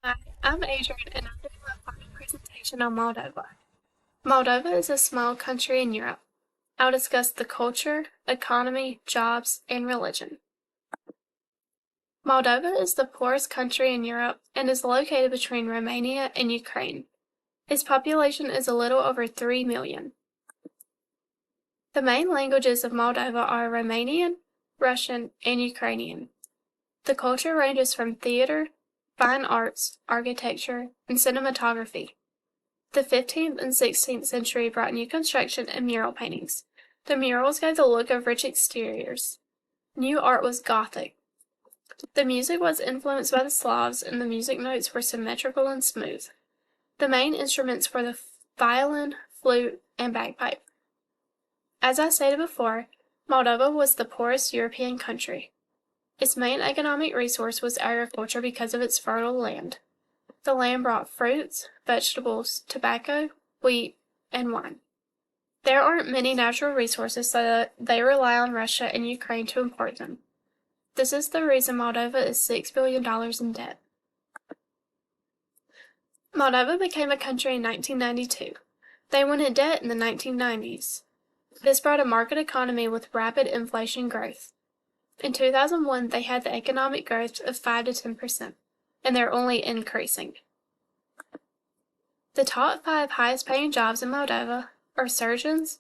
Hi, I'm Adrian, and I'm doing my final presentation on Moldova. Moldova is a small country in Europe. I'll discuss the culture, economy, jobs, and religion. Moldova is the poorest country in Europe and is located between Romania and Ukraine. Its population is a little over 3 million. The main languages of Moldova are Romanian, Russian, and Ukrainian. The culture ranges from theater, fine arts, architecture, and cinematography. The 15th and 16th century brought new construction and mural paintings. The murals gave the look of rich exteriors. New art was Gothic. The music was influenced by the Slavs, and the music notes were symmetrical and smooth. The main instruments were the violin, flute, and bagpipe. As I stated before, Moldova was the poorest European country. Its main economic resource was agriculture because of its fertile land. The land brought fruits, vegetables, tobacco, wheat, and wine. There aren't many natural resources, so they rely on Russia and Ukraine to import them. This is the reason Moldova is $6 billion in debt. Moldova became a country in 1992. They went in debt in the 1990s. This brought a market economy with rapid inflation growth. In 2001, they had the economic growth of 5 to 10%, and they're only increasing. The top 5 highest paying jobs in Moldova are surgeons,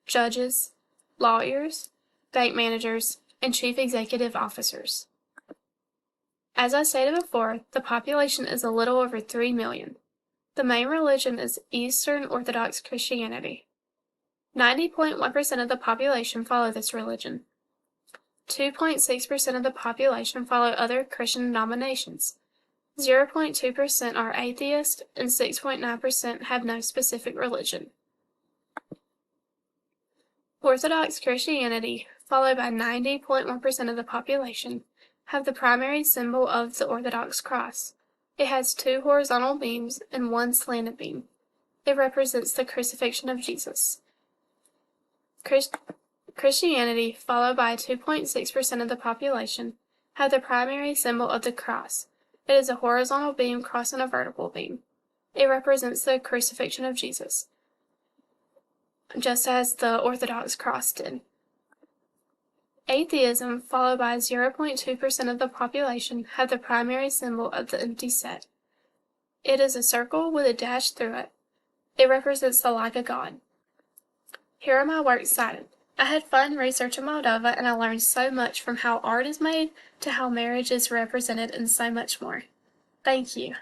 judges, lawyers, bank managers, and chief executive officers. As I stated before, the population is a little over 3 million. The main religion is Eastern Orthodox Christianity. 90.1% of the population follow this religion. 2.6% of the population follow other Christian denominations. 0.2% are atheist, and 6.9% have no specific religion. Orthodox Christianity, followed by 90.1% of the population, have the primary symbol of the Orthodox cross. It has 2 horizontal beams and 1 slanted beam. It represents the crucifixion of Jesus. Christianity, followed by 2.6% of the population, have the primary symbol of the cross. It is a horizontal beam crossing a vertical beam. It represents the crucifixion of Jesus, just as the Orthodox cross did. Atheism, followed by 0.2% of the population, have the primary symbol of the empty set. It is a circle with a dash through it. It represents the lack of God. Here are my works cited. I had fun researching Moldova, and I learned so much from how art is made to how marriage is represented and so much more. Thank you.